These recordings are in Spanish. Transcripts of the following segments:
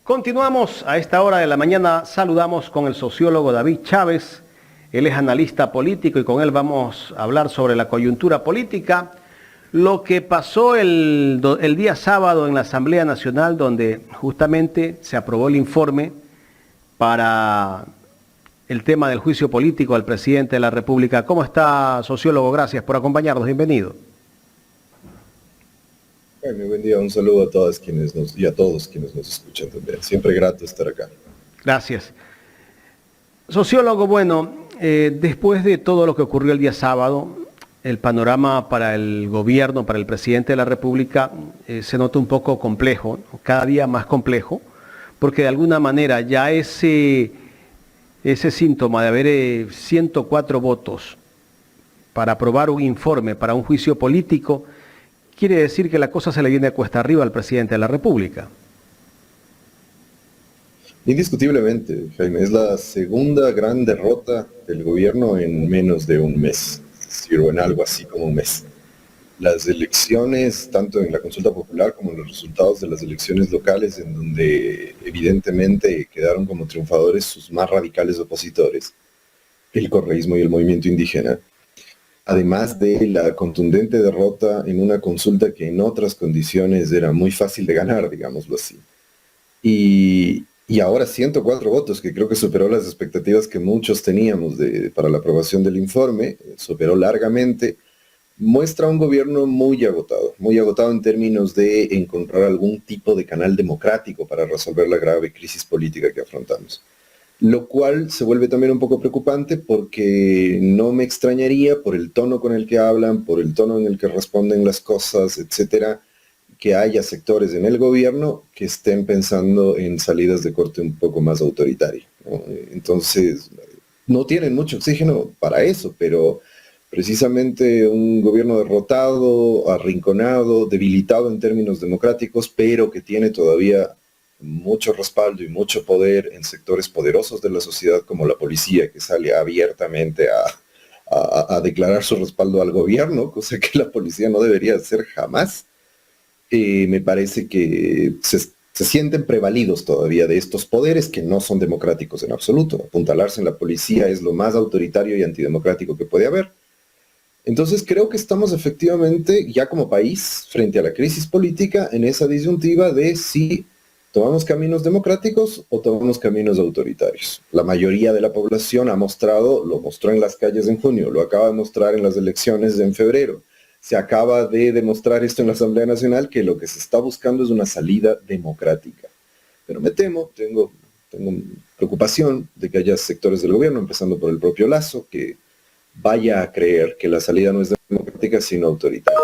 Continuamos a esta hora de la mañana. Saludamos con el sociólogo David Chávez. Él es analista político y con él vamos a hablar sobre la coyuntura política. Lo que pasó el día sábado en la Asamblea Nacional, donde justamente se aprobó el informe para el tema del juicio político al presidente de la República. ¿Cómo está, sociólogo? Gracias por acompañarnos. Bienvenido. Muy buen día, un saludo a todos y a todos quienes nos escuchan también. Siempre grato estar acá. Gracias. Sociólogo, bueno, después de todo lo que ocurrió el día sábado, el panorama para el gobierno, para el presidente de la República, se nota un poco complejo, cada día más complejo, porque de alguna manera ya ese síntoma de haber 104 votos para aprobar un informe, para un juicio político, quiere decir que la cosa se le viene a cuesta arriba al presidente de la República. Indiscutiblemente, Jaime, es la segunda gran derrota del gobierno en menos de un mes, es decir, o en algo así como un mes. Las elecciones, tanto en la consulta popular como en los resultados de las elecciones locales, en donde evidentemente quedaron como triunfadores sus más radicales opositores, el correísmo y el movimiento indígena, además de la contundente derrota en una consulta que en otras condiciones era muy fácil de ganar, digámoslo así. Y ahora 104 votos, que creo que superó las expectativas que muchos teníamos para la aprobación del informe, superó largamente, muestra un gobierno muy agotado en términos de encontrar algún tipo de canal democrático para resolver la grave crisis política que afrontamos. Lo cual se vuelve también un poco preocupante porque no me extrañaría por el tono con el que hablan, por el tono en el que responden las cosas, etcétera, que haya sectores en el gobierno que estén pensando en salidas de corte un poco más autoritario, ¿no? Entonces, no tienen mucho oxígeno para eso, pero precisamente un gobierno derrotado, arrinconado, debilitado en términos democráticos, pero que tiene todavía mucho respaldo y mucho poder en sectores poderosos de la sociedad como la policía, que sale abiertamente a declarar su respaldo al gobierno, cosa que la policía no debería hacer jamás. Me parece que se sienten prevalidos todavía de estos poderes que no son democráticos en absoluto. Apuntalarse en la policía es lo más autoritario y antidemocrático que puede haber. Entonces creo que estamos efectivamente ya como país frente a la crisis política en esa disyuntiva de si tomamos caminos democráticos o tomamos caminos autoritarios. La mayoría de la población lo mostró en las calles en junio, lo acaba de mostrar en las elecciones en febrero. Se acaba de demostrar esto en la Asamblea Nacional, que lo que se está buscando es una salida democrática. Pero me temo, tengo preocupación de que haya sectores del gobierno, empezando por el propio Lasso, que vaya a creer que la salida no es democrática, sino autoritaria.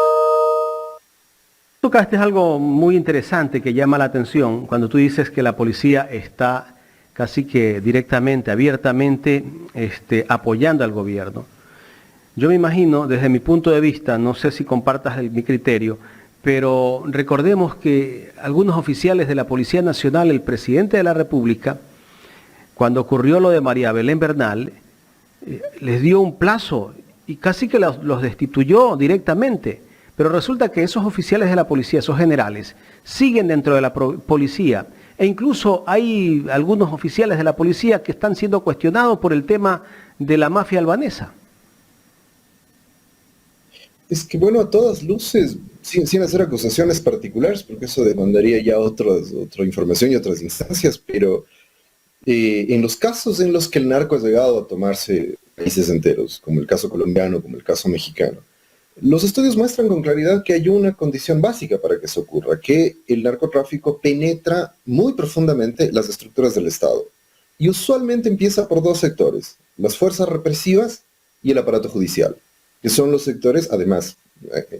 Tocaste algo muy interesante que llama la atención cuando tú dices que la policía está casi que directamente, abiertamente apoyando al gobierno. Yo me imagino, desde mi punto de vista, no sé si compartas mi criterio, pero recordemos que algunos oficiales de la Policía Nacional, el presidente de la República, cuando ocurrió lo de María Belén Bernal, les dio un plazo y casi que los destituyó directamente. Pero resulta que esos oficiales de la policía, esos generales, siguen dentro de la policía. E incluso hay algunos oficiales de la policía que están siendo cuestionados por el tema de la mafia albanesa. Es que bueno, a todas luces, sin hacer acusaciones particulares, porque eso demandaría ya otra información y otras instancias, pero en los casos en los que el narco ha llegado a tomarse países enteros, como el caso colombiano, como el caso mexicano, los estudios muestran con claridad que hay una condición básica para que eso ocurra, que el narcotráfico penetra muy profundamente las estructuras del Estado. Y usualmente empieza por dos sectores, las fuerzas represivas y el aparato judicial, que son los sectores, además,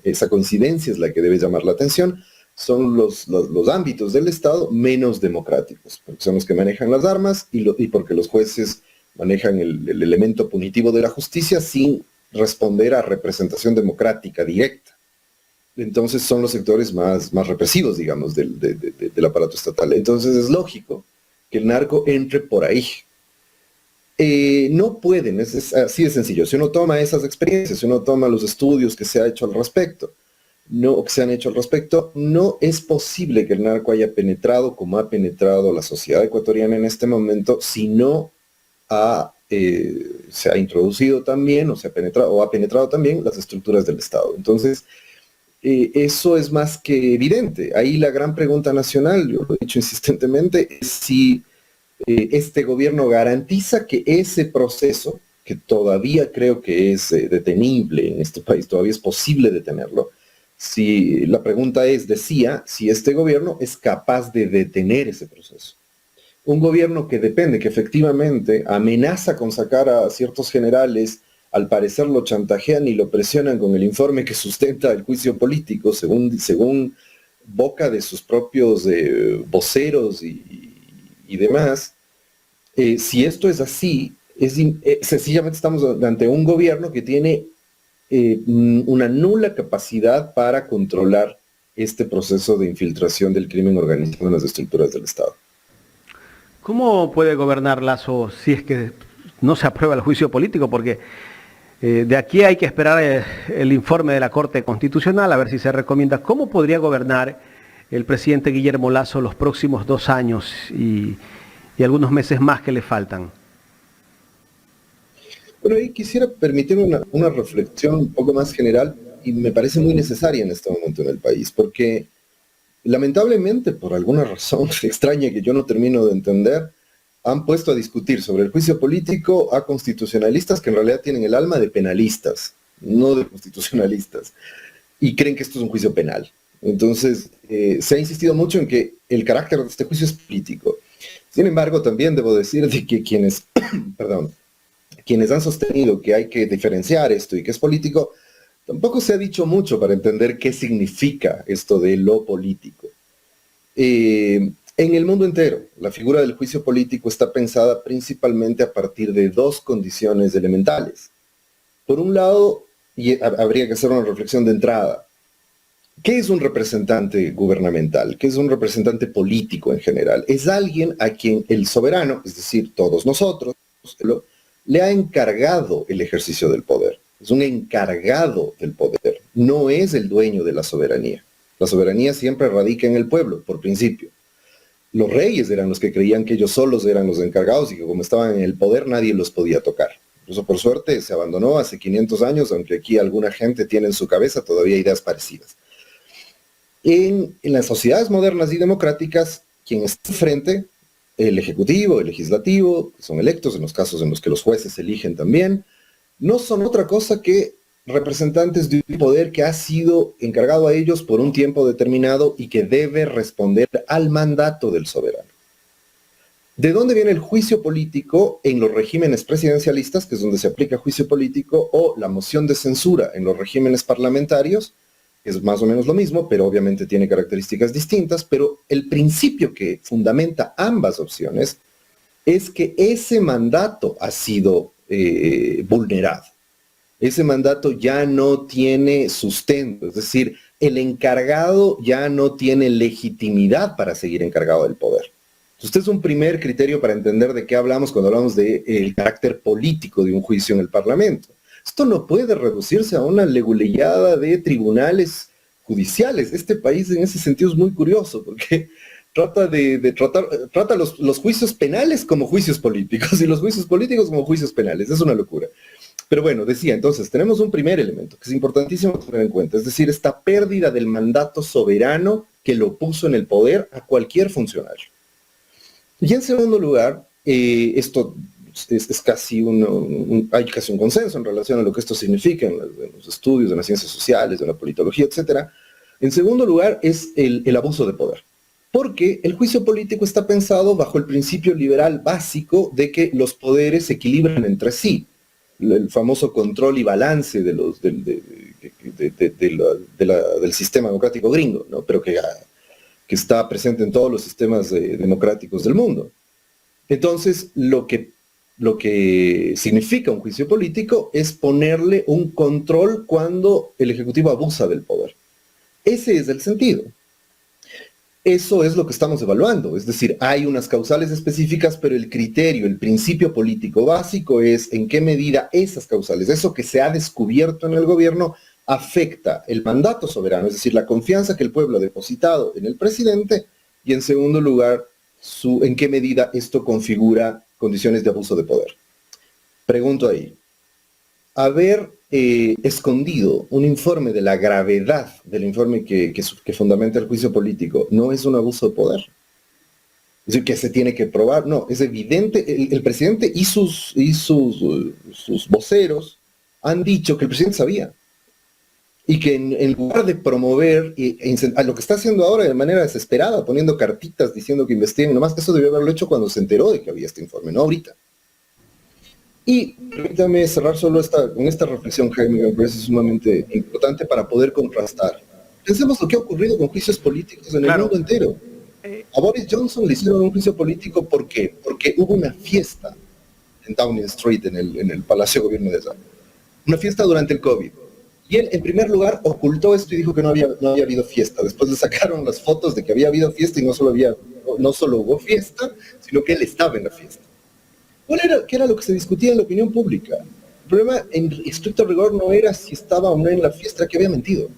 esa coincidencia es la que debe llamar la atención, son los ámbitos del Estado menos democráticos, porque son los que manejan las armas y porque los jueces manejan el elemento punitivo de la justicia sin responder a representación democrática directa. Entonces son los sectores más represivos, digamos, del aparato estatal. Entonces es lógico que el narco entre por ahí. No pueden, es así de sencillo. Si uno toma esas experiencias, si uno toma los estudios que se ha hecho al respecto, no, o que se han hecho al respecto, no es posible que el narco haya penetrado como ha penetrado la sociedad ecuatoriana en este momento, si no se ha introducido también, o se ha penetrado, o ha penetrado también las estructuras del Estado. Entonces, eso es más que evidente. Ahí la gran pregunta nacional, yo lo he dicho insistentemente, es si este gobierno garantiza que ese proceso, que todavía creo que es detenible en este país, todavía es posible detenerlo, si la pregunta decía, si este gobierno es capaz de detener ese proceso. Un gobierno que depende, que efectivamente amenaza con sacar a ciertos generales, al parecer lo chantajean y lo presionan con el informe que sustenta el juicio político, según boca de sus propios voceros y demás. Si esto es así, sencillamente estamos ante un gobierno que tiene una nula capacidad para controlar este proceso de infiltración del crimen organizado en las estructuras del Estado. ¿Cómo puede gobernar Lasso si es que no se aprueba el juicio político? Porque de aquí hay que esperar el informe de la Corte Constitucional a ver si se recomienda. ¿Cómo podría gobernar el presidente Guillermo Lasso los próximos 2 años y algunos meses más que le faltan? Bueno, ahí quisiera permitirme una reflexión un poco más general y me parece muy necesaria en este momento en el país, porque lamentablemente, por alguna razón extraña que yo no termino de entender, han puesto a discutir sobre el juicio político a constitucionalistas que en realidad tienen el alma de penalistas, no de constitucionalistas, y creen que esto es un juicio penal. Entonces, se ha insistido mucho en que el carácter de este juicio es político. Sin embargo, también debo decir de que quienes, perdón, quienes han sostenido que hay que diferenciar esto y que es político, tampoco se ha dicho mucho para entender qué significa esto de lo político. En el mundo entero, la figura del juicio político está pensada principalmente a partir de 2 condiciones elementales. Por un lado, y habría que hacer una reflexión de entrada, ¿qué es un representante gubernamental? ¿Qué es un representante político en general? Es alguien a quien el soberano, es decir, todos nosotros, le ha encargado el ejercicio del poder. Es un encargado del poder, no es el dueño de la soberanía. La soberanía siempre radica en el pueblo, por principio. Los reyes eran los que creían que ellos solos eran los encargados y que como estaban en el poder nadie los podía tocar. Eso por suerte se abandonó hace 500 años, aunque aquí alguna gente tiene en su cabeza todavía ideas parecidas. En las sociedades modernas y democráticas, quien está frente, el ejecutivo, el legislativo, que son electos en los casos en los que los jueces eligen también, no son otra cosa que representantes de un poder que ha sido encargado a ellos por un tiempo determinado y que debe responder al mandato del soberano. ¿De dónde viene el juicio político en los regímenes presidencialistas, que es donde se aplica juicio político, o la moción de censura en los regímenes parlamentarios? Es más o menos lo mismo, pero obviamente tiene características distintas, pero el principio que fundamenta ambas opciones es que ese mandato ha sido vulnerado. Ese mandato ya no tiene sustento, es decir, el encargado ya no tiene legitimidad para seguir encargado del poder. Este es un primer criterio para entender de qué hablamos cuando hablamos del carácter político de un juicio en el Parlamento. Esto no puede reducirse a una leguleyada de tribunales judiciales. Este país en ese sentido es muy curioso porque trata los juicios penales como juicios políticos y los juicios políticos como juicios penales. Es una locura. Pero bueno, decía, entonces, tenemos un primer elemento que es importantísimo tener en cuenta, es decir, esta pérdida del mandato soberano que lo puso en el poder a cualquier funcionario. Y en segundo lugar, esto es casi hay casi un consenso en relación a lo que esto significa en los estudios de las ciencias sociales, de la politología, etc. En segundo lugar, es el abuso de poder. Porque el juicio político está pensado bajo el principio liberal básico de que los poderes se equilibran entre sí. El famoso control y balance del sistema democrático gringo, ¿no? Pero que está presente en todos los sistemas democráticos del mundo. Entonces, lo que significa un juicio político es ponerle un control cuando el Ejecutivo abusa del poder. Ese es el sentido. Eso es lo que estamos evaluando, es decir, hay unas causales específicas, pero el criterio, el principio político básico es en qué medida esas causales, eso que se ha descubierto en el gobierno, afecta el mandato soberano, es decir, la confianza que el pueblo ha depositado en el presidente, y en segundo lugar, en qué medida esto configura condiciones de abuso de poder. Pregunto ahí, haber escondido un informe de la gravedad del informe que fundamenta el juicio político, ¿no es un abuso de poder? Es decir, que se tiene que probar. No, es evidente, el presidente y sus voceros han dicho que el presidente sabía. Y que en lugar de promover a lo que está haciendo ahora de manera desesperada, poniendo cartitas diciendo que investiguen, nomás eso debió haberlo hecho cuando se enteró de que había este informe, no ahorita. Y permítame cerrar solo con esta reflexión, Jaime, que me parece sumamente importante para poder contrastar. Pensemos lo que ha ocurrido con juicios políticos en el mundo entero. A Boris Johnson le hicieron un juicio político, ¿por qué? Porque hubo una fiesta en Downing Street, en el Palacio de Gobierno de allá. Una fiesta durante el COVID. Y él, en primer lugar, ocultó esto y dijo que no había habido fiesta. Después le sacaron las fotos de que había habido fiesta y no solo hubo fiesta, sino que él estaba en la fiesta. ¿Qué era lo que se discutía en la opinión pública? El problema, en estricto rigor, no era si estaba o no en la fiesta, era que había mentido.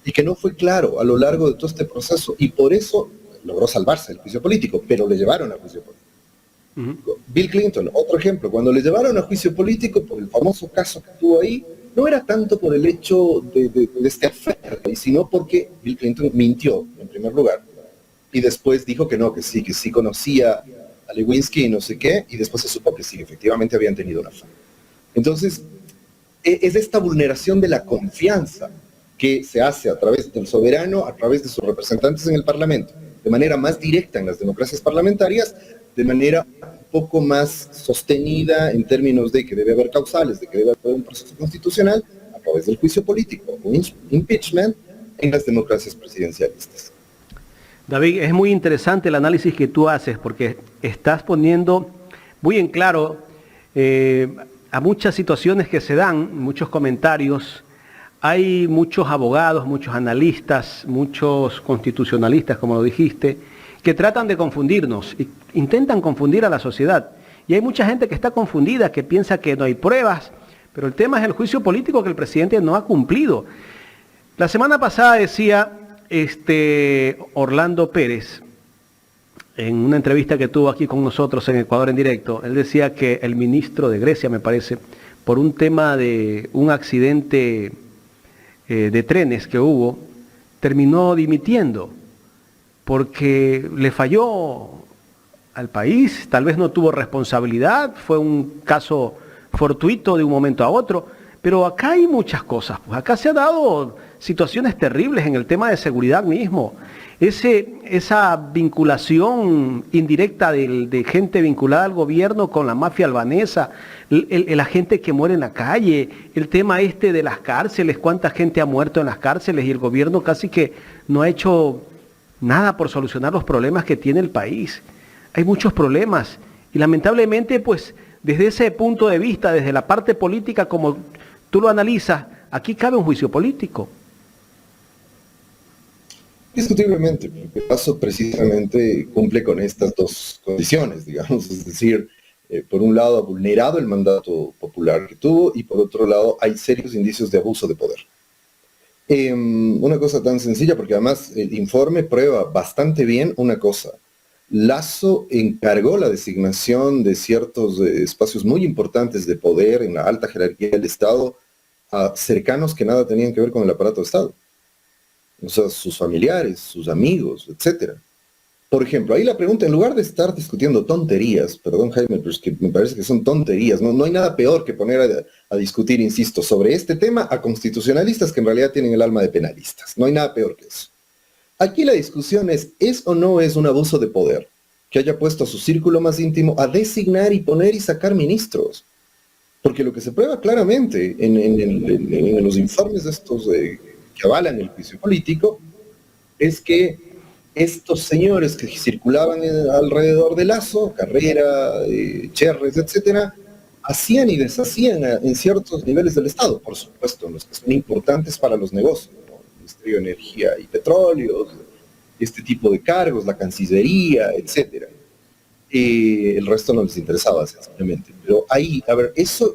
Y que no fue claro a lo largo de todo este proceso. Y por eso logró salvarse del juicio político, pero le llevaron a juicio político. Bill Clinton, otro ejemplo, cuando le llevaron a juicio político por el famoso caso que tuvo ahí, no era tanto por el hecho de este affair, sino porque Bill Clinton mintió, en primer lugar, y después dijo que sí conocía a Lewinsky y no sé qué, y después se supo que sí, efectivamente habían tenido una affair. Entonces, es esta vulneración de la confianza que se hace a través del soberano, a través de sus representantes en el Parlamento, de manera más directa en las democracias parlamentarias, de manera un poco más sostenida en términos de que debe haber causales, de que debe haber un proceso constitucional, a través del juicio político o impeachment en las democracias presidencialistas. David, es muy interesante el análisis que tú haces porque estás poniendo muy en claro a muchas situaciones que se dan, muchos comentarios. Hay muchos abogados, muchos analistas, muchos constitucionalistas, como lo dijiste, que tratan de confundirnos, intentan confundir a la sociedad. Y hay mucha gente que está confundida, que piensa que no hay pruebas, pero el tema es el juicio político que el presidente no ha cumplido. La semana pasada decía Orlando Pérez, en una entrevista que tuvo aquí con nosotros en Ecuador en directo, él decía que el ministro de Grecia, me parece, por un tema de un accidente de trenes que hubo, terminó dimitiendo porque le falló al país, tal vez no tuvo responsabilidad, fue un caso fortuito de un momento a otro, pero acá hay muchas cosas, pues acá se han dado situaciones terribles en el tema de seguridad mismo, esa vinculación indirecta de gente vinculada al gobierno con la mafia albanesa, la gente que muere en la calle, el tema de las cárceles, cuánta gente ha muerto en las cárceles y el gobierno casi que no ha hecho nada por solucionar los problemas que tiene el país. Hay muchos problemas y lamentablemente pues desde ese punto de vista, desde la parte política como tú lo analizas, aquí cabe un juicio político. Discutiblemente, porque el caso precisamente cumple con estas dos condiciones, digamos, es decir, por un lado ha vulnerado el mandato popular que tuvo y por otro lado hay serios indicios de abuso de poder. Una cosa tan sencilla, porque además el informe prueba bastante bien una cosa. Lasso encargó la designación de ciertos espacios muy importantes de poder en la alta jerarquía del Estado a cercanos que nada tenían que ver con el aparato de Estado. O sea, sus familiares, sus amigos, etc. Por ejemplo, ahí la pregunta, en lugar de estar discutiendo tonterías, perdón Jaime, pero es que me parece que son tonterías, no hay nada peor que poner a discutir, insisto, sobre este tema a constitucionalistas que en realidad tienen el alma de penalistas. No hay nada peor que eso. Aquí la discusión ¿es o no es un abuso de poder que haya puesto a su círculo más íntimo a designar y poner y sacar ministros? Porque lo que se prueba claramente en los informes de estos que avalan el juicio político es que estos señores que circulaban alrededor de Lasso, Carrera, Cherres, etcétera, hacían y deshacían en ciertos niveles del Estado, por supuesto, los que son importantes para los negocios, ¿no? El Ministerio de Energía y Petróleo, este tipo de cargos, la Cancillería, etcétera. El resto no les interesaba, simplemente. Pero ahí, a ver, eso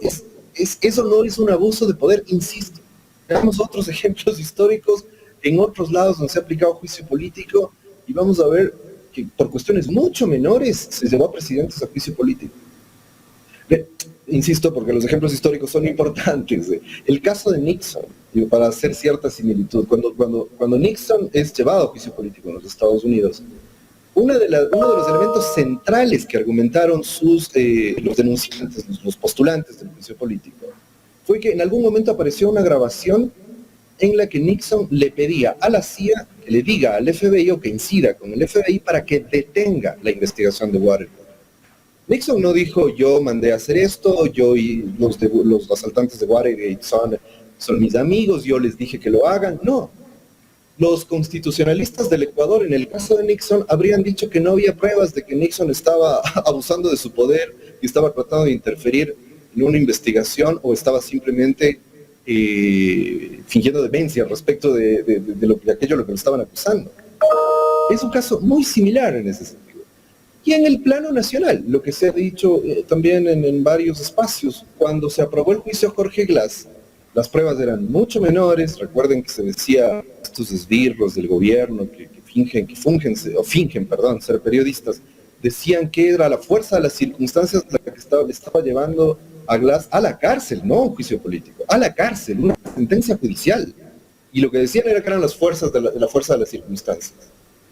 no es un abuso de poder, insisto. Veamos otros ejemplos históricos en otros lados donde se ha aplicado juicio político y vamos a ver que por cuestiones mucho menores se llevó a presidentes a juicio político. Insisto, porque los ejemplos históricos son importantes. El caso de Nixon, para hacer cierta similitud, cuando Nixon es llevado a juicio político en los Estados Unidos, uno de los elementos centrales que argumentaron los denunciantes, los postulantes del juicio político, fue que en algún momento apareció una grabación en la que Nixon le pedía a la CIA que le diga al FBI o que incida con el FBI para que detenga la investigación de Watergate. Nixon no dijo, yo mandé a hacer esto, yo y los asaltantes de Watergate son mis amigos, yo les dije que lo hagan. No. Los constitucionalistas del Ecuador, en el caso de Nixon, habrían dicho que no había pruebas de que Nixon estaba abusando de su poder y estaba tratando de interferir en una investigación o estaba simplemente fingiendo demencia respecto de aquello a lo que lo estaban acusando. Es un caso muy similar en ese sentido. Y en el plano nacional, lo que se ha dicho también en varios espacios, cuando se aprobó el juicio a Jorge Glass, las pruebas eran mucho menores. Recuerden que se decía, estos esbirros del gobierno que fingen ser periodistas, decían que era la fuerza de las circunstancias la que estaba llevando a Glass a la cárcel, no un juicio político, a la cárcel, una sentencia judicial. Y lo que decían era que eran las fuerzas de la fuerza de las circunstancias.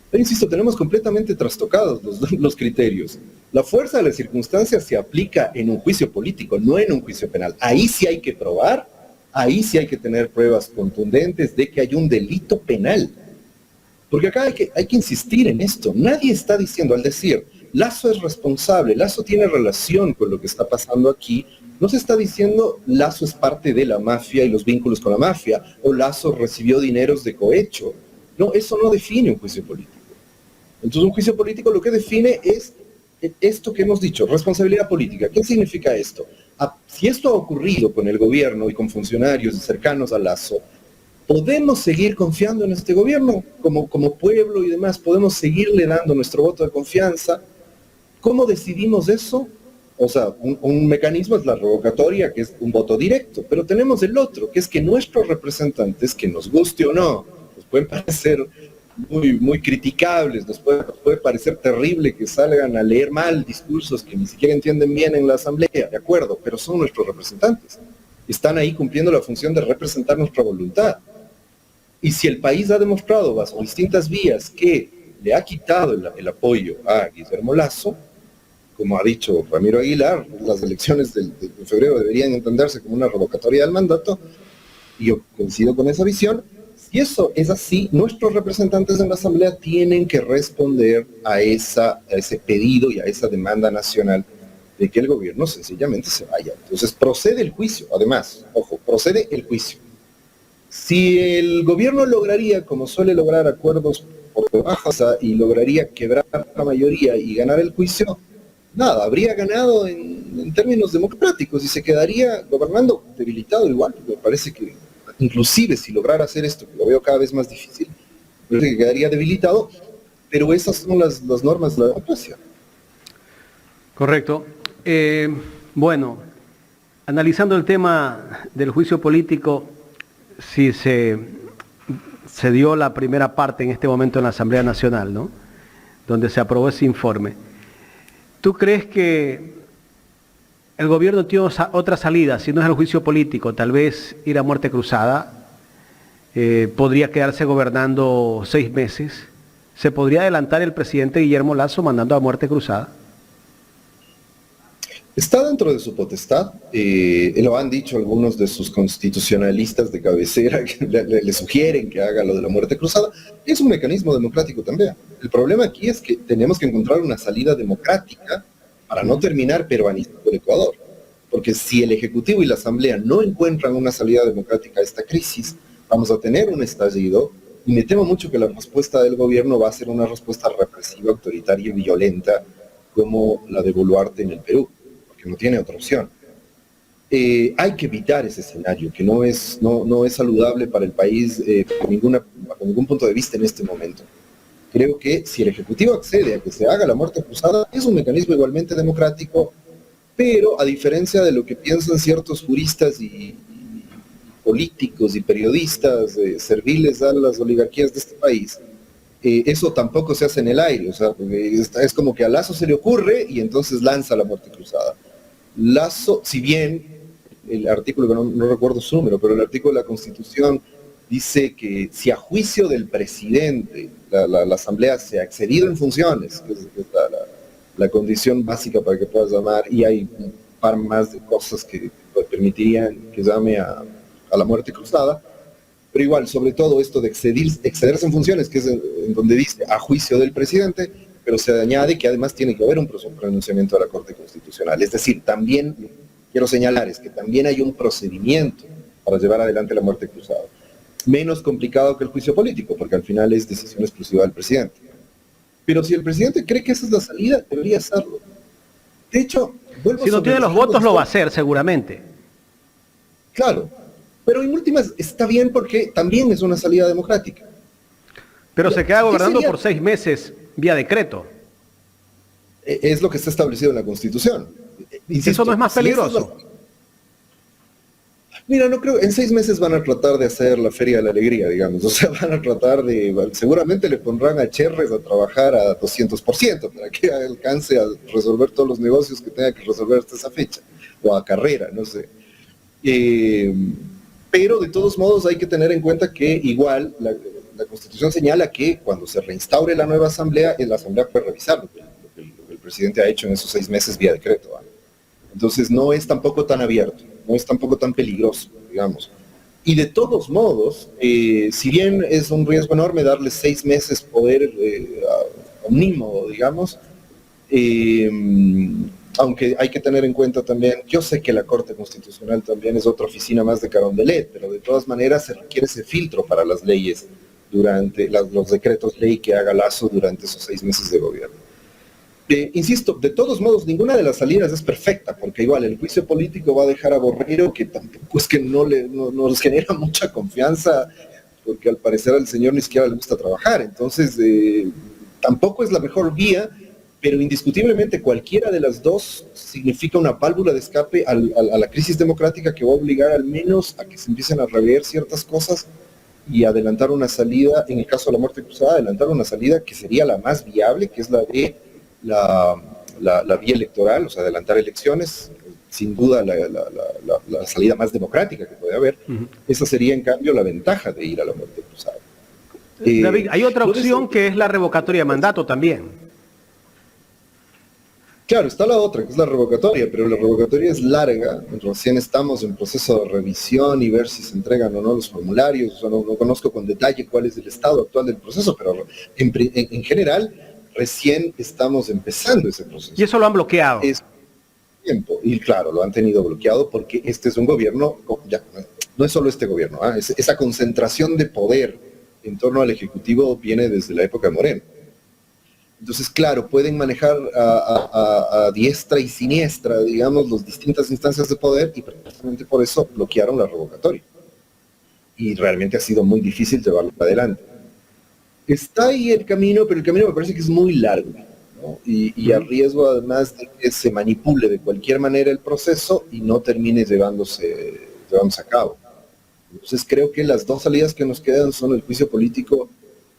Pero insisto, tenemos completamente trastocados los criterios. La fuerza de las circunstancias se aplica en un juicio político, no en un juicio penal. Ahí sí hay que probar, ahí sí hay que tener pruebas contundentes de que hay un delito penal. Porque acá hay que insistir en esto. Nadie está diciendo, al decir, Lasso es responsable, Lasso tiene relación con lo que está pasando aquí, no se está diciendo Lasso es parte de la mafia y los vínculos con la mafia, o Lasso recibió dineros de cohecho. No, eso no define un juicio político. Entonces un juicio político lo que define es esto que hemos dicho, responsabilidad política. ¿Qué significa esto? Si esto ha ocurrido con el gobierno y con funcionarios cercanos a Lasso, ¿podemos seguir confiando en este gobierno como pueblo y demás? ¿Podemos seguirle dando nuestro voto de confianza? ¿Cómo decidimos eso? O sea, un mecanismo es la revocatoria, que es un voto directo, pero tenemos el otro, que es que nuestros representantes, que nos guste o no, nos pueden parecer muy criticables, nos puede parecer terrible que salgan a leer mal discursos que ni siquiera entienden bien en la asamblea, de acuerdo, pero son nuestros representantes. Están ahí cumpliendo la función de representar nuestra voluntad. Y si el país ha demostrado bajo distintas vías que le ha quitado el apoyo a Guillermo Lasso, como ha dicho Ramiro Aguilar, las elecciones de febrero deberían entenderse como una revocatoria del mandato, y yo coincido con esa visión. Si eso es así, nuestros representantes en la Asamblea tienen que responder a ese pedido y a esa demanda nacional de que el gobierno sencillamente se vaya. Entonces procede el juicio, además, ojo, procede el juicio. Si el gobierno lograría, como suele lograr, acuerdos por debajo y lograría quebrar la mayoría y ganar el juicio, nada, habría ganado en términos democráticos y se quedaría gobernando debilitado igual. Me parece que inclusive si lograra hacer esto, que lo veo cada vez más difícil, me parece que quedaría debilitado, pero esas son las normas de la democracia. Correcto. Bueno, analizando el tema del juicio político, si se dio la primera parte en este momento en la Asamblea Nacional, ¿no?, donde se aprobó ese informe. ¿Tú crees que el gobierno tiene otra salida, si no es el juicio político, tal vez ir a muerte cruzada? ¿Podría quedarse gobernando 6 meses? ¿Se podría adelantar el presidente Guillermo Lasso mandando a muerte cruzada? Está dentro de su potestad, lo han dicho algunos de sus constitucionalistas de cabecera, que le sugieren que haga lo de la muerte cruzada. Es un mecanismo democrático también. El problema aquí es que tenemos que encontrar una salida democrática para no terminar peruanizando el Ecuador. Porque si el Ejecutivo y la Asamblea no encuentran una salida democrática a esta crisis, vamos a tener un estallido, y me temo mucho que la respuesta del gobierno va a ser una respuesta represiva, autoritaria y violenta, como la de Boluarte en el Perú, porque no tiene otra opción. Hay que evitar ese escenario, que no es saludable para el país bajo ningún punto de vista en este momento. Creo que si el Ejecutivo accede a que se haga la muerte cruzada, es un mecanismo igualmente democrático, pero a diferencia de lo que piensan ciertos juristas y políticos y periodistas serviles a las oligarquías de este país, eso tampoco se hace en el aire. O sea, es como que a Lasso se le ocurre y entonces lanza la muerte cruzada. Lasso, si bien el artículo, que no recuerdo su número, pero el artículo de la Constitución dice que si a juicio del presidente la Asamblea se ha excedido en funciones, que es la condición básica para que puedas llamar, y hay un par más de cosas que permitirían que llame a la muerte cruzada, pero igual, sobre todo esto de excederse en funciones, que es en donde dice a juicio del presidente, pero se añade que además tiene que haber un pronunciamiento de la Corte Constitucional. Es decir, también, quiero señalar, es que también hay un procedimiento para llevar adelante la muerte cruzada. Menos complicado que el juicio político, porque al final es decisión exclusiva del presidente. Pero si el presidente cree que esa es la salida, debería hacerlo. De hecho, si no tiene los votos, lo va a hacer seguramente. Claro, pero en últimas está bien porque también es una salida democrática. Pero se queda gobernando por 6 meses vía decreto. Es lo que está establecido en la Constitución. Insisto, ¿eso no es más peligroso? Mira, no creo, en 6 meses van a tratar de hacer la Feria de la Alegría, digamos, o sea, van a tratar seguramente le pondrán a Cherres a trabajar a 200% para que alcance a resolver todos los negocios que tenga que resolver hasta esa fecha, o a Carrera, no sé. Pero de todos modos hay que tener en cuenta que igual la Constitución señala que cuando se reinstaure la nueva Asamblea, la Asamblea puede revisar lo que el presidente ha hecho en esos 6 meses vía decreto, ¿vale? Entonces no es tampoco tan abierto, no es tampoco tan peligroso, digamos. Y de todos modos, si bien es un riesgo enorme darle 6 meses poder omnímodo, digamos, aunque hay que tener en cuenta también, yo sé que la Corte Constitucional también es otra oficina más de Carondelet, pero de todas maneras se requiere ese filtro para las leyes durante los decretos ley que haga Lasso durante esos 6 meses de gobierno. Insisto, de todos modos, ninguna de las salidas es perfecta, porque igual el juicio político va a dejar a Borrero, que tampoco es que no nos genera mucha confianza, porque al parecer al señor ni siquiera le gusta trabajar. Entonces, tampoco es la mejor vía, pero indiscutiblemente cualquiera de las dos significa una válvula de escape a la crisis democrática que va a obligar al menos a que se empiecen a rever ciertas cosas y adelantar una salida, en el caso de la muerte cruzada, adelantar una salida que sería la más viable, que es la de la vía electoral, o sea, adelantar elecciones, sin duda la salida más democrática que puede haber. Esa sería, en cambio, la ventaja de ir a la muerte cruzada. David, hay otra opción que es la revocatoria de mandato también. Claro, está la otra, que es la revocatoria, pero la revocatoria es larga. Recién estamos en proceso de revisión y ver si se entregan o no los formularios. O sea, no conozco con detalle cuál es el estado actual del proceso, pero en general recién estamos empezando ese proceso. Y eso lo han bloqueado. Es tiempo, y claro, lo han tenido bloqueado porque este es un gobierno, ya, no es solo este gobierno, esa concentración de poder en torno al Ejecutivo viene desde la época de Moreno. Entonces, claro, pueden manejar a diestra y siniestra, digamos, las distintas instancias de poder, y precisamente por eso bloquearon la revocatoria. Y realmente ha sido muy difícil llevarlo adelante. Está ahí el camino, pero el camino me parece que es muy largo, ¿no? Y a riesgo además de que se manipule de cualquier manera el proceso y no termine llevándose a cabo. Entonces creo que las dos salidas que nos quedan son el juicio político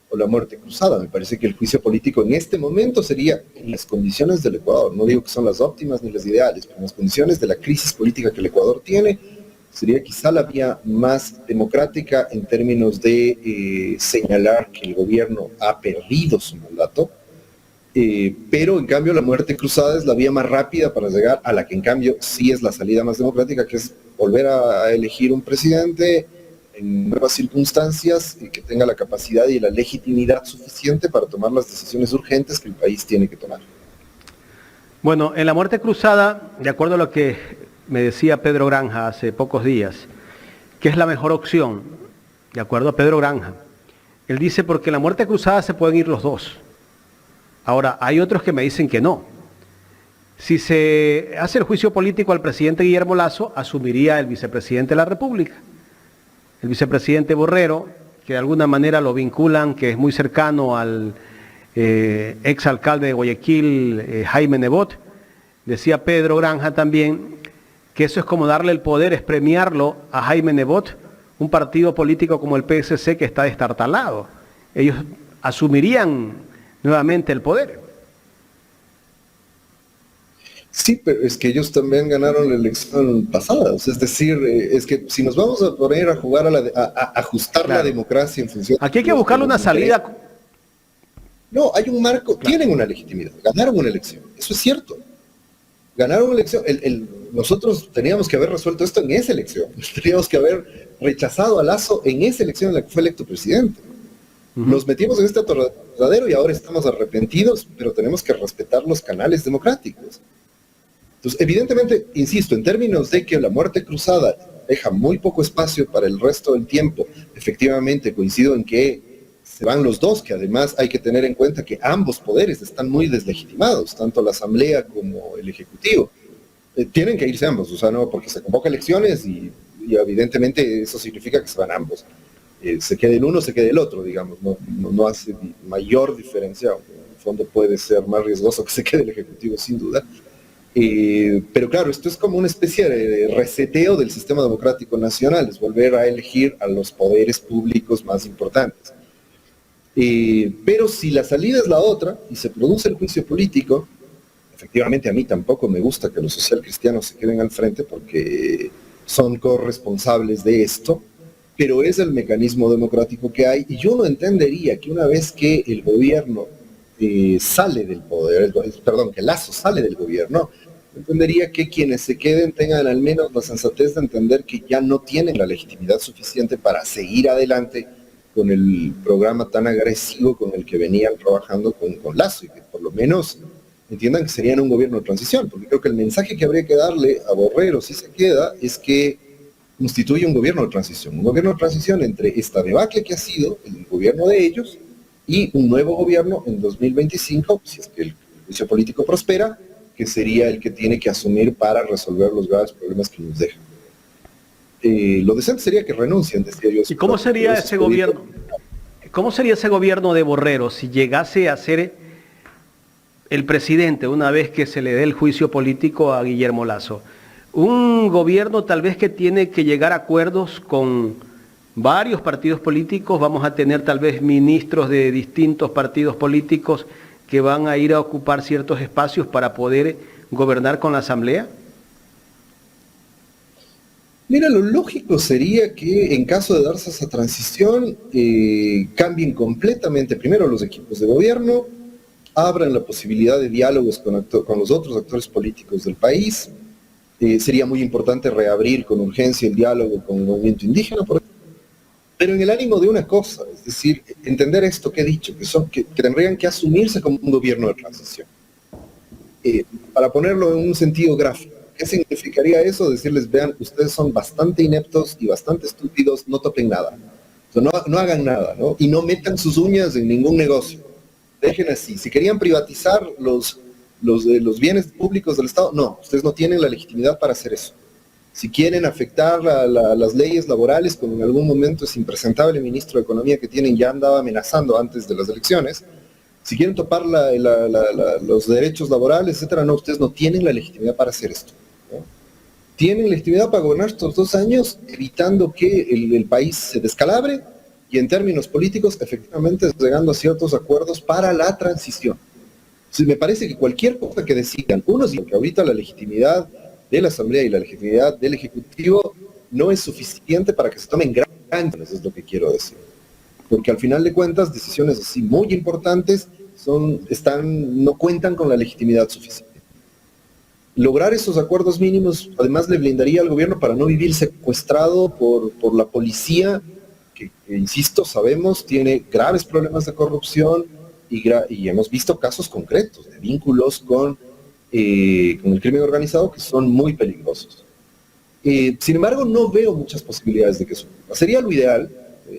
o la muerte cruzada. Me parece que el juicio político en este momento sería, en las condiciones del Ecuador, no digo que son las óptimas ni las ideales, pero en las condiciones de la crisis política que el Ecuador tiene, sería quizá la vía más democrática en términos de señalar que el gobierno ha perdido su mandato, pero en cambio la muerte cruzada es la vía más rápida para llegar a la que en cambio sí es la salida más democrática, que es volver a elegir un presidente en nuevas circunstancias y que tenga la capacidad y la legitimidad suficiente para tomar las decisiones urgentes que el país tiene que tomar. Bueno, en la muerte cruzada, de acuerdo a lo que me decía Pedro Granja hace pocos días, que es la mejor opción, de acuerdo a Pedro Granja. Él dice, porque en la muerte cruzada se pueden ir los dos. Ahora, hay otros que me dicen que no. Si se hace el juicio político al presidente Guillermo Lasso, asumiría el vicepresidente de la República. El vicepresidente Borrero, que de alguna manera lo vinculan, que es muy cercano al exalcalde de Guayaquil, Jaime Nebot. Decía Pedro Granja también que eso es como darle el poder, es premiarlo a Jaime Nebot un partido político como el PSC que está destartalado. Ellos asumirían nuevamente el poder. Sí, pero es que ellos también ganaron la elección pasada. O sea, es decir, es que si nos vamos a poner a jugar a ajustar Claro. la democracia en función... Aquí hay que buscarle una salida. No, hay un marco, Claro. tienen una legitimidad, ganaron una elección, eso es cierto. Ganaron una elección. Nosotros teníamos que haber resuelto esto en esa elección. Teníamos que haber rechazado a Lasso en esa elección en la que fue electo presidente. Nos metimos en este atolladero y ahora estamos arrepentidos, pero tenemos que respetar los canales democráticos. Entonces, evidentemente, insisto, en términos de que la muerte cruzada deja muy poco espacio para el resto del tiempo, efectivamente coincido en que se van los dos, que además hay que tener en cuenta que ambos poderes están muy deslegitimados, tanto la Asamblea como el Ejecutivo. Tienen que irse ambos, o sea, no, porque se convocan elecciones y evidentemente eso significa que se van ambos. Se quede el uno, se quede el otro, digamos, no hace mayor diferencia. En el fondo puede ser más riesgoso que se quede el Ejecutivo, sin duda. Pero claro, esto es como una especie de reseteo del sistema democrático nacional, es volver a elegir a los poderes públicos más importantes. Pero si la salida es la otra y se produce el juicio político, efectivamente a mí tampoco me gusta que los socialcristianos se queden al frente porque son corresponsables de esto, pero es el mecanismo democrático que hay, y yo no entendería que una vez que el gobierno sale del poder, que Lasso sale del gobierno, entendería que quienes se queden tengan al menos la sensatez de entender que ya no tienen la legitimidad suficiente para seguir adelante con el programa tan agresivo con el que venían trabajando con Lasso, y que por lo menos entiendan que serían un gobierno de transición, porque creo que el mensaje que habría que darle a Borrero, si se queda, es que constituye un gobierno de transición entre esta debacle que ha sido el gobierno de ellos y un nuevo gobierno en 2025, si es que el juicio político prospera, que sería el que tiene que asumir para resolver los graves problemas que nos dejan. Lo decente sería que renuncien, decía yo. ¿Y cómo sería ese gobierno? ¿Cómo sería ese gobierno de Borrero si llegase a ser el presidente una vez que se le dé el juicio político a Guillermo Lasso? Un gobierno tal vez que tiene que llegar a acuerdos con varios partidos políticos, vamos a tener tal vez ministros de distintos partidos políticos que van a ir a ocupar ciertos espacios para poder gobernar con la Asamblea. Mira, lo lógico sería que en caso de darse esa transición, cambien completamente primero los equipos de gobierno, abran la posibilidad de diálogos con los otros actores políticos del país. Sería muy importante reabrir con urgencia el diálogo con el movimiento indígena, por ejemplo, pero en el ánimo de una cosa, es decir, entender esto que he dicho, que tendrían que asumirse como un gobierno de transición. Para ponerlo en un sentido gráfico, ¿qué significaría eso? Decirles, vean, ustedes son bastante ineptos y bastante estúpidos, no toquen nada, o sea, no hagan nada, ¿no? Y no metan sus uñas en ningún negocio. Dejen así. Si querían privatizar los bienes públicos del Estado, no, ustedes no tienen la legitimidad para hacer eso. Si quieren afectar las leyes laborales, como en algún momento ese impresentable ministro de Economía que tienen ya andaba amenazando antes de las elecciones, si quieren topar los derechos laborales, etcétera, no, ustedes no tienen la legitimidad para hacer esto, ¿no? Tienen legitimidad para gobernar estos 2 años, evitando que el país se descalabre y en términos políticos, efectivamente, llegando a ciertos acuerdos para la transición. Entonces, me parece que cualquier cosa que decidan, unos dicen que ahorita la legitimidad de la Asamblea y la legitimidad del Ejecutivo no es suficiente para que se tomen grandes, es lo que quiero decir. Porque al final de cuentas, decisiones así muy importantes no cuentan con la legitimidad suficiente. Lograr esos acuerdos mínimos, además, le blindaría al gobierno para no vivir secuestrado por la policía, que, insisto, sabemos, tiene graves problemas de corrupción y hemos visto casos concretos de vínculos con el crimen organizado que son muy peligrosos. Sin embargo, no veo muchas posibilidades de que eso ocurra. Sería lo ideal,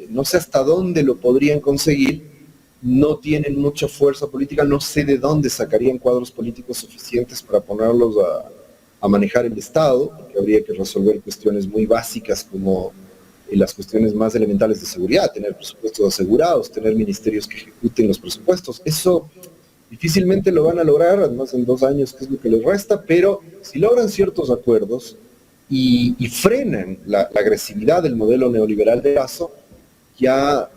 no sé hasta dónde lo podrían conseguir, no tienen mucha fuerza política, no sé de dónde sacarían cuadros políticos suficientes para ponerlos a manejar el Estado, porque habría que resolver cuestiones muy básicas como las cuestiones más elementales de seguridad, tener presupuestos asegurados, tener ministerios que ejecuten los presupuestos. Eso difícilmente lo van a lograr, además en 2 años, que es lo que les resta, pero si logran ciertos acuerdos, y frenan la agresividad del modelo neoliberal de Lazo, ya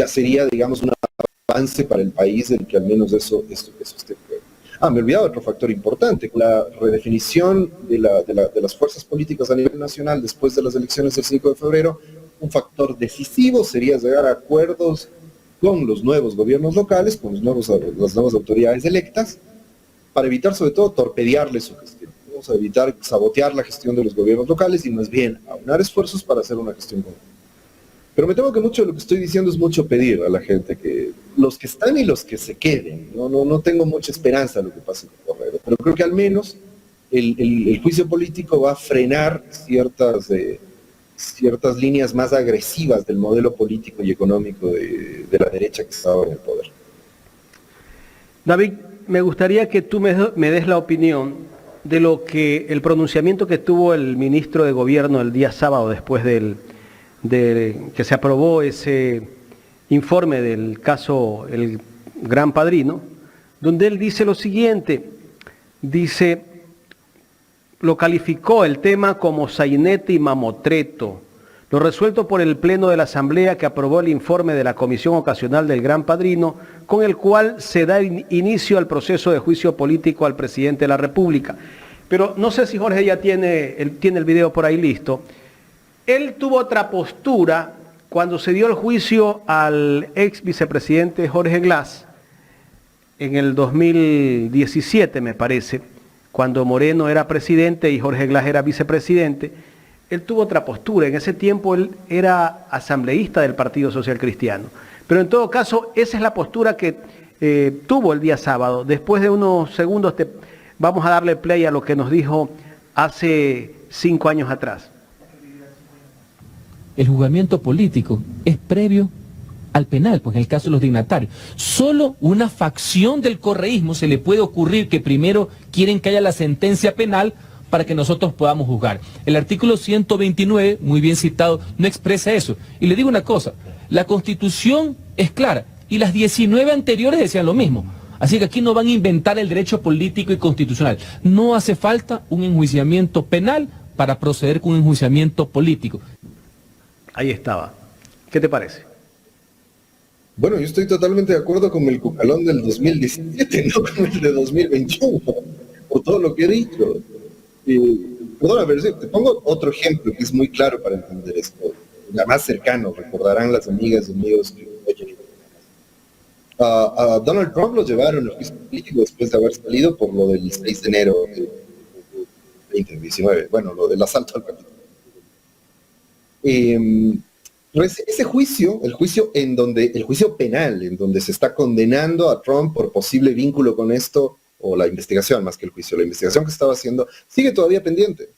sería, digamos, un avance para el país del que al menos eso esté fuera. Me he olvidado otro factor importante, la redefinición de las fuerzas políticas a nivel nacional después de las elecciones del 5 de febrero. Un factor decisivo sería llegar a acuerdos con los nuevos gobiernos locales, con las nuevas autoridades electas, para evitar sobre todo torpedearles su gestión. Vamos a evitar sabotear la gestión de los gobiernos locales y más bien aunar esfuerzos para hacer una gestión conjunta. Pero me temo que mucho de lo que estoy diciendo es mucho pedir a la gente, que los que están y los que se queden. No tengo mucha esperanza de lo que pase con Correro, pero creo que al menos el juicio político va a frenar ciertas líneas más agresivas del modelo político y económico de la derecha que estaba en el poder. David, me gustaría que tú me des la opinión de lo que el pronunciamiento que tuvo el ministro de Gobierno el día sábado después de que se aprobó ese informe del caso El Gran Padrino, donde él dice lo siguiente, lo calificó el tema como sainete y mamotreto, lo resuelto por el Pleno de la Asamblea que aprobó el informe de la Comisión Ocasional del Gran Padrino, con el cual se da inicio al proceso de juicio político al presidente de la República. Pero no sé si Jorge ya tiene el video por ahí listo. Él tuvo otra postura cuando se dio el juicio al ex vicepresidente Jorge Glass en el 2017, me parece, cuando Moreno era presidente y Jorge Glass era vicepresidente. Él tuvo otra postura. En ese tiempo él era asambleísta del Partido Social Cristiano. Pero en todo caso, esa es la postura que tuvo el día sábado. Después de unos segundos vamos a darle play a lo que nos dijo hace 5 años atrás. El juzgamiento político es previo al penal, pues en el caso de los dignatarios. Solo una facción del correísmo se le puede ocurrir que primero quieren que haya la sentencia penal para que nosotros podamos juzgar. El artículo 129, muy bien citado, no expresa eso. Y le digo una cosa, la Constitución es clara y las 19 anteriores decían lo mismo. Así que aquí no van a inventar el derecho político y constitucional. No hace falta un enjuiciamiento penal para proceder con un enjuiciamiento político. Ahí estaba. ¿Qué te parece? Bueno, yo estoy totalmente de acuerdo con el cucalón del 2017, no con el de 2021, por todo lo que he dicho. Perdona, pero te pongo otro ejemplo que es muy claro para entender esto. La más cercano, recordarán las amigas y amigos que oyen. A Donald Trump lo llevaron al juicio político después de haber salido por lo del 6 de enero de 2019, bueno, lo del asalto al Capitolio. Ese juicio, el juicio penal, en donde se está condenando a Trump por posible vínculo con esto, o la investigación más que el juicio, la investigación que estaba haciendo, sigue todavía pendiente.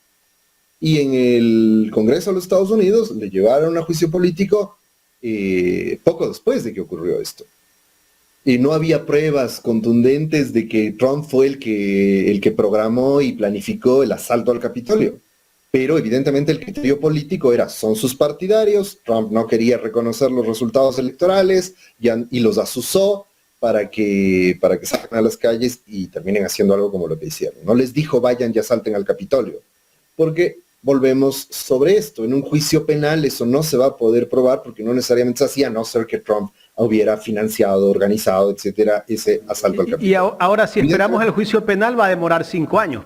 Y en el Congreso de los Estados Unidos le llevaron a juicio político poco después de que ocurrió esto. Y no había pruebas contundentes de que Trump fue el que programó y planificó el asalto al Capitolio. Pero evidentemente el criterio político son sus partidarios, Trump no quería reconocer los resultados electorales y los asusó para que salgan a las calles y terminen haciendo algo como lo que hicieron. No les dijo vayan y asalten al Capitolio, porque volvemos sobre esto, en un juicio penal eso no se va a poder probar porque no necesariamente se hacía, a no ser que Trump hubiera financiado, organizado, etcétera, ese asalto al Capitolio. Y ahora si esperamos el juicio penal va a demorar 5 años.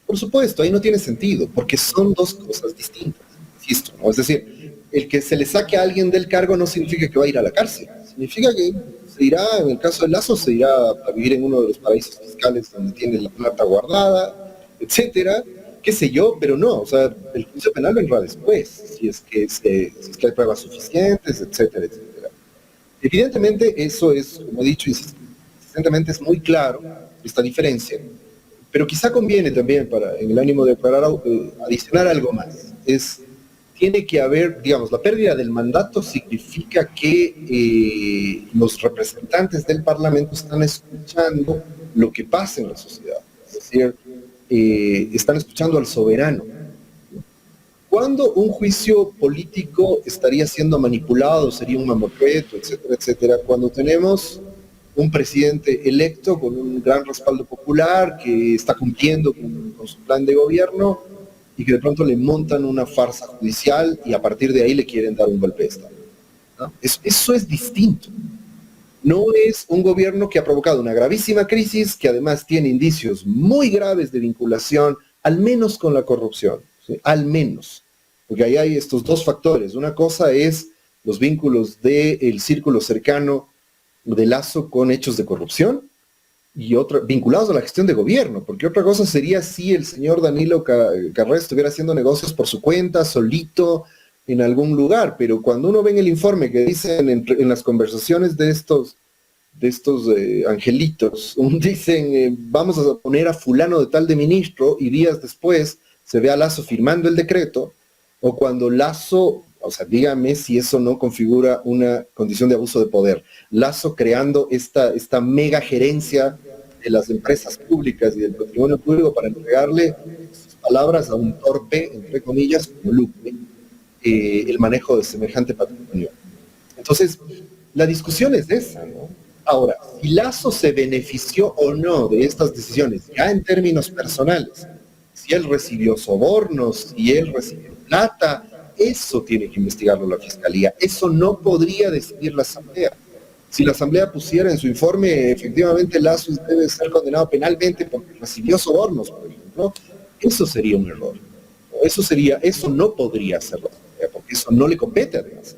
Por supuesto, ahí no tiene sentido, porque son dos cosas distintas, insisto, ¿no? Es decir, el que se le saque a alguien del cargo no significa que va a ir a la cárcel, significa que se irá, en el caso de Lazo, se irá a vivir en uno de los paraísos fiscales donde tiene la plata guardada, etcétera, qué sé yo, pero no, o sea, el juicio penal vendrá después, si es que hay pruebas suficientes, etcétera, etcétera. Evidentemente, eso es, como he dicho, insistentemente es muy claro esta diferencia. Pero quizá conviene también, en el ánimo de adicionar algo más. Tiene que haber, digamos, la pérdida del mandato significa que los representantes del Parlamento están escuchando lo que pasa en la sociedad. Es decir, están escuchando al soberano. ¿Cuándo un juicio político estaría siendo manipulado, sería un mamotreto, etcétera, etcétera? Cuando tenemos un presidente electo con un gran respaldo popular que está cumpliendo con su plan de gobierno y que de pronto le montan una farsa judicial y a partir de ahí le quieren dar un golpe de Estado, ¿no? Eso es distinto. No es un gobierno que ha provocado una gravísima crisis, que además tiene indicios muy graves de vinculación, al menos con la corrupción, ¿sí? Al menos. Porque ahí hay estos dos factores. Una cosa es los vínculos del círculo cercano de Lasso con hechos de corrupción y otra, vinculados a la gestión de gobierno, porque otra cosa sería si el señor Danilo Carrera estuviera haciendo negocios por su cuenta, solito, en algún lugar, pero cuando uno ve en el informe que dicen en las conversaciones de estos angelitos, dicen vamos a poner a fulano de tal de ministro y días después se ve a Lasso firmando el decreto, o cuando Lasso, o sea, dígame si eso no configura una condición de abuso de poder. Lasso creando esta mega gerencia de las empresas públicas y del patrimonio público para entregarle sus palabras a un torpe, entre comillas, como Luque, el manejo de semejante patrimonio. Entonces, la discusión es esa, ¿no? Ahora, si Lasso se benefició o no de estas decisiones, ya en términos personales, si él recibió sobornos, si él recibió plata, eso tiene que investigarlo la Fiscalía. Eso no podría decidir la Asamblea. Si la Asamblea pusiera en su informe, efectivamente Lasso debe ser condenado penalmente porque recibió sobornos, por ejemplo, eso sería un error. Eso no podría hacerlo la Asamblea, porque eso no le compete además.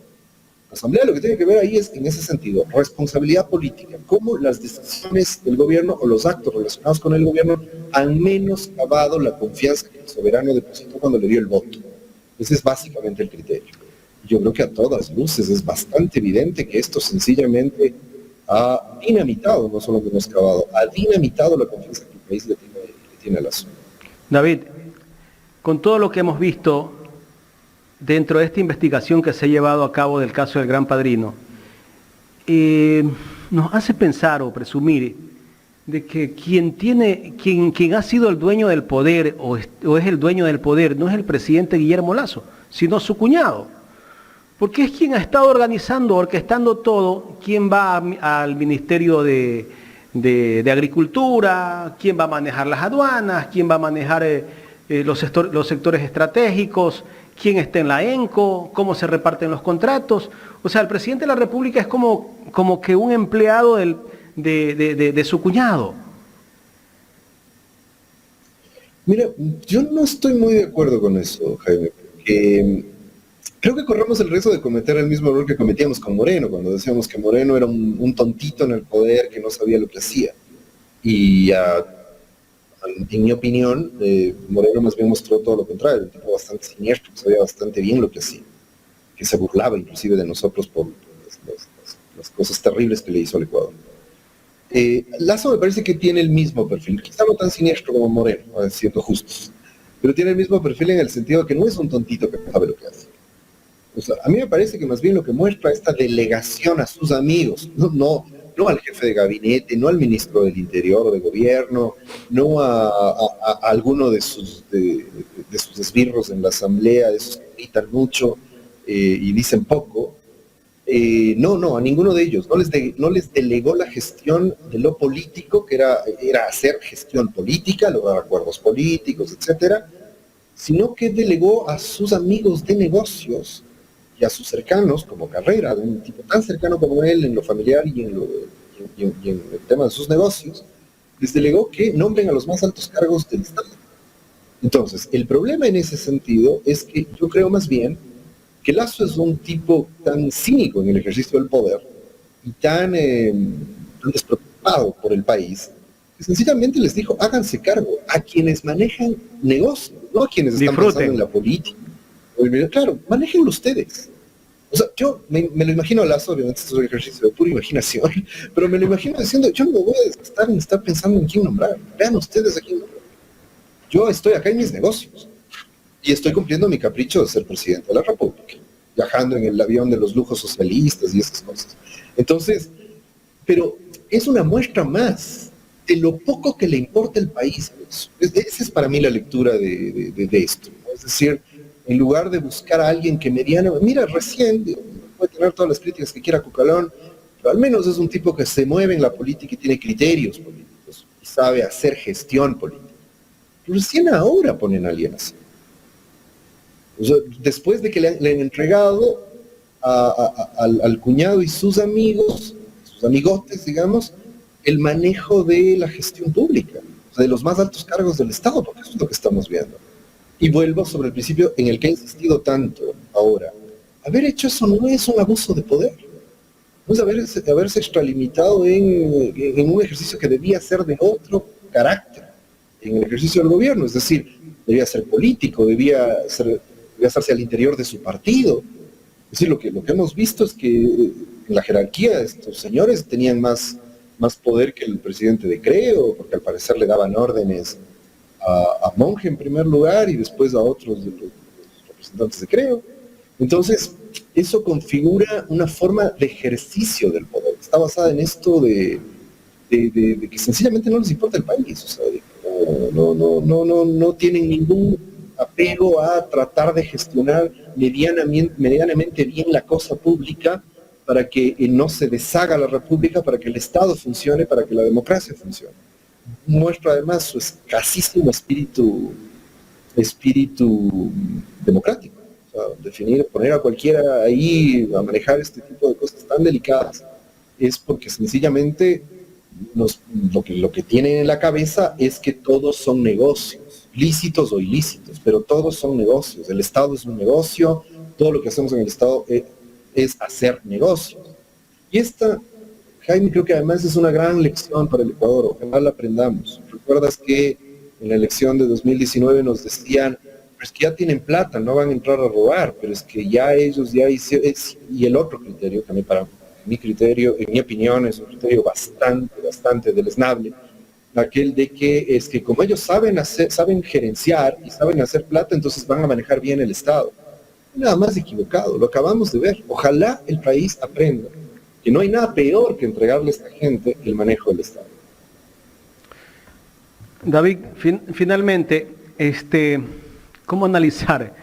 La Asamblea lo que tiene que ver ahí es, en ese sentido, responsabilidad política, cómo las decisiones del gobierno o los actos relacionados con el gobierno han menoscabado la confianza que el soberano depositó cuando le dio el voto. Ese es básicamente el criterio. Yo creo que a todas luces es bastante evidente que esto sencillamente ha dinamitado, no solo menoscabado, ha dinamitado la confianza que el país le tiene a la zona. David, con todo lo que hemos visto dentro de esta investigación que se ha llevado a cabo del caso del Gran Padrino, nos hace pensar o presumir de que quien ha sido el dueño del poder o es el dueño del poder no es el presidente Guillermo Lasso, sino su cuñado, porque es quien ha estado organizando, orquestando todo, quién va al Ministerio de Agricultura, quién va a manejar las aduanas, quién va a manejar los sectores estratégicos, quién está en la ENCO, cómo se reparten los contratos. O sea, el presidente de la República es como que un empleado de su cuñado. Mira, yo no estoy muy de acuerdo con eso, Jaime, porque creo que corremos el riesgo de cometer el mismo error que cometíamos con Moreno, cuando decíamos que Moreno era un tontito en el poder que no sabía lo que hacía. Y en mi opinión, Moreno más bien mostró todo lo contrario, un tipo bastante siniestro, que sabía bastante bien lo que hacía, que se burlaba inclusive de nosotros por las cosas terribles que le hizo al Ecuador. Lasso me parece que tiene el mismo perfil, quizá no tan siniestro como Moreno, siendo justos, pero tiene el mismo perfil en el sentido de que no es un tontito que no sabe lo que hace. O sea, a mí me parece que más bien lo que muestra esta delegación a sus amigos, no al jefe de gabinete, no al ministro del Interior o de Gobierno, no a alguno de sus esbirros en la Asamblea, de esos que gritan mucho y dicen poco. No, a ninguno de ellos. No les delegó la gestión de lo político, que era hacer gestión política, lograr acuerdos políticos, etcétera, sino que delegó a sus amigos de negocios y a sus cercanos, como Carrera, de un tipo tan cercano como él en lo familiar y en el tema de sus negocios, les delegó que nombren a los más altos cargos del Estado. Entonces, el problema en ese sentido es que yo creo más bien que Lasso es un tipo tan cínico en el ejercicio del poder y tan despreocupado por el país, que sencillamente les dijo, háganse cargo a quienes manejan negocios, no a quienes están pensando en la política. Claro, manéjenlo ustedes. O sea, yo me lo imagino a Lasso, obviamente esto es un ejercicio de pura imaginación, pero me lo imagino diciendo, yo no me voy a desgastar en estar pensando en quién nombrar. Vean ustedes a quién nombrar. Yo estoy acá en mis negocios y estoy cumpliendo mi capricho de ser presidente de la República, viajando en el avión de los lujos socialistas y esas cosas. Entonces, pero es una muestra más de lo poco que le importa el país. Esa es para mí la lectura de esto, ¿no? Es decir, en lugar de buscar a alguien que mira, recién, puede tener todas las críticas que quiera Cucalón, pero al menos es un tipo que se mueve en la política y tiene criterios políticos y sabe hacer gestión política. Recién ahora ponen a alguien así. O sea, después de que le han entregado al cuñado y sus amigos, sus amigotes, digamos, el manejo de la gestión pública, o sea, de los más altos cargos del Estado, porque eso es lo que estamos viendo. Y vuelvo sobre el principio en el que he insistido tanto ahora. Haber hecho eso no es un abuso de poder. No es haberse extralimitado en un ejercicio que debía ser de otro carácter, en el ejercicio del gobierno. Es decir, debía ser político, debía hacerse al interior de su partido. Es decir, lo que hemos visto es que en la jerarquía estos señores tenían más poder que el presidente de Creo, porque al parecer le daban órdenes a Monge en primer lugar y después a otros de los representantes de Creo. Entonces, eso configura una forma de ejercicio del poder. Está basada en esto de que sencillamente no les importa el país. O sea, no tienen ningún apego a tratar de gestionar medianamente bien la cosa pública para que no se deshaga la república, para que el Estado funcione, para que la democracia funcione. Muestra además su escasísimo espíritu democrático. O sea, poner a cualquiera ahí a manejar este tipo de cosas tan delicadas es porque sencillamente lo que tienen en la cabeza es que todos son negocios, lícitos o ilícitos, pero todos son negocios. El Estado es un negocio, todo lo que hacemos en el Estado es hacer negocios. Y esta, Jaime, creo que además es una gran lección para el Ecuador, ojalá la aprendamos. ¿Recuerdas que en la elección de 2019 nos decían, pero es que ya tienen plata, no van a entrar a robar, pero es que ya ellos ya hicieron, y el otro criterio también para mi criterio, en mi opinión, es un criterio bastante deleznable, aquel de que es que como ellos saben gerenciar y saben hacer plata, entonces van a manejar bien el Estado. Nada más equivocado, lo acabamos de ver. Ojalá el país aprenda que no hay nada peor que entregarle a esta gente el manejo del Estado. David, finalmente, ¿cómo analizar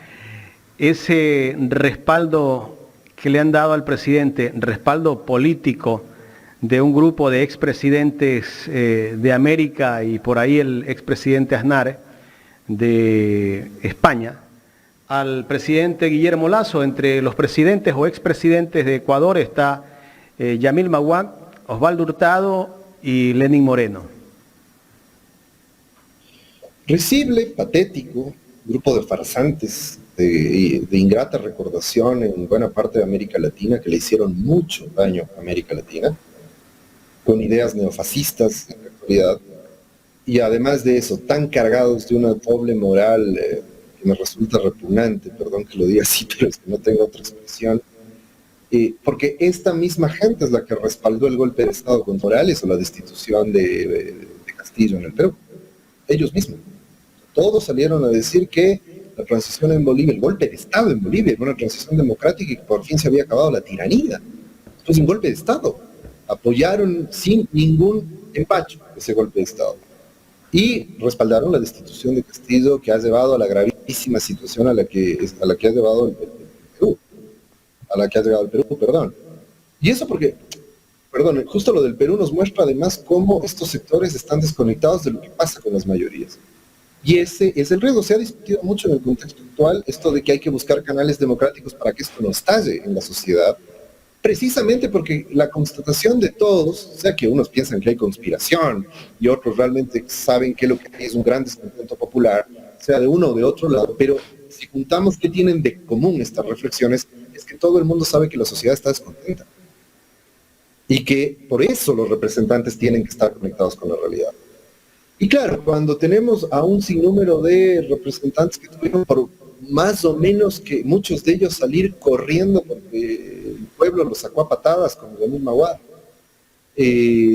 ese respaldo que le han dado al presidente, respaldo político de un grupo de expresidentes de América y por ahí el expresidente Aznar de España, al presidente Guillermo Lasso? Entre los presidentes o expresidentes de Ecuador está Yamil Maguad, Osvaldo Hurtado y Lenín Moreno. Risible, patético, grupo de farsantes de ingrata recordación en buena parte de América Latina, que le hicieron mucho daño a América Latina, con ideas neofascistas en la actualidad, y además de eso, tan cargados de una doble moral que me resulta repugnante, perdón que lo diga así, pero es que no tengo otra expresión, porque esta misma gente es la que respaldó el golpe de Estado contra Morales o la destitución de Castillo en el Perú, ellos mismos. Todos salieron a decir que la transición en Bolivia, el golpe de Estado en Bolivia, era una transición democrática y que por fin se había acabado la tiranía. Esto es un golpe de Estado. Apoyaron sin ningún empacho ese golpe de Estado. Y respaldaron la destitución de Castillo, que ha llevado a la gravísima situación a la que ha llevado el Perú. Y eso porque, justo lo del Perú nos muestra además cómo estos sectores están desconectados de lo que pasa con las mayorías. Y ese es el riesgo. Se ha discutido mucho en el contexto actual esto de que hay que buscar canales democráticos para que esto no estalle en la sociedad, precisamente porque la constatación de todos, o sea que unos piensan que hay conspiración y otros realmente saben que lo que hay es un gran descontento popular, sea de uno o de otro lado, pero si juntamos qué tienen de común estas reflexiones, es que todo el mundo sabe que la sociedad está descontenta y que por eso los representantes tienen que estar conectados con la realidad. Y claro, cuando tenemos a un sinnúmero de representantes que tuvieron por más o menos que muchos de ellos salir corriendo porque el pueblo los sacó a patadas, como Yamil Maguad,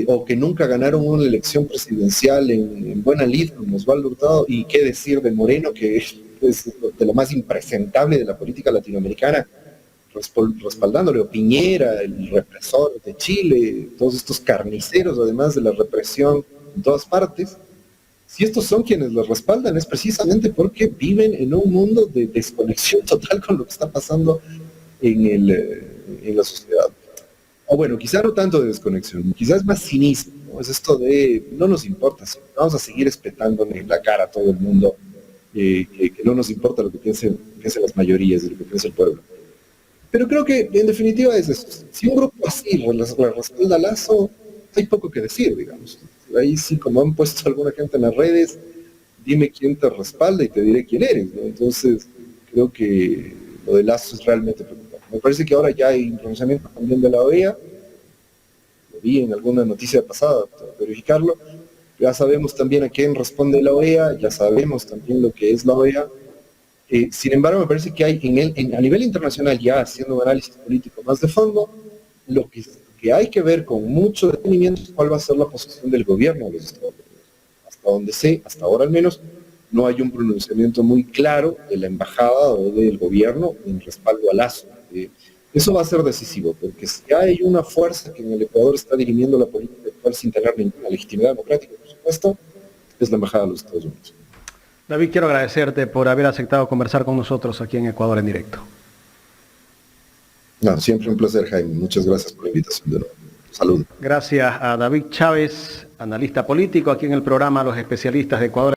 o que nunca ganaron una elección presidencial en buena lid como Osvaldo Hurtado, y qué decir de Moreno, que es de lo más impresentable de la política latinoamericana, respaldándole, o Piñera, el represor de Chile, todos estos carniceros además de la represión en todas partes. Si estos son quienes los respaldan, es precisamente porque viven en un mundo de desconexión total con lo que está pasando en la sociedad. o bueno, quizá no tanto de desconexión, quizás más cinismo, ¿no? Es esto de, no nos importa, vamos a seguir espetándole en la cara a todo el mundo, que no nos importa lo que piensen las mayorías, de lo que piensa el pueblo. Pero creo que en definitiva es eso. Si un grupo así respalda a Lasso, hay poco que decir, digamos. Ahí sí, como han puesto alguna gente en las redes, dime quién te respalda y te diré quién eres, ¿no? Entonces, creo que lo de Lasso es realmente preocupante. Me parece que ahora ya hay un pronunciamiento también de la OEA, lo vi en alguna noticia pasada, para verificarlo. Ya sabemos también a quién responde la OEA, ya sabemos también lo que es la OEA. Sin embargo, me parece que hay a nivel internacional, ya haciendo un análisis político más de fondo, lo que hay que ver con mucho detenimiento es cuál va a ser la posición del gobierno de los Estados Unidos. Hasta donde sé, hasta ahora al menos, no hay un pronunciamiento muy claro de la embajada o del gobierno en respaldo a Lasso. Eso va a ser decisivo, porque si hay una fuerza que en el Ecuador está dirimiendo la política actual sin tener ninguna legitimidad democrática, por supuesto, es la embajada de los Estados Unidos. David, quiero agradecerte por haber aceptado conversar con nosotros aquí en Ecuador en Directo. No, siempre un placer, Jaime. Muchas gracias por la invitación de nuevo. Salud. Gracias a David Chávez, analista político aquí en el programa Los Especialistas de Ecuador.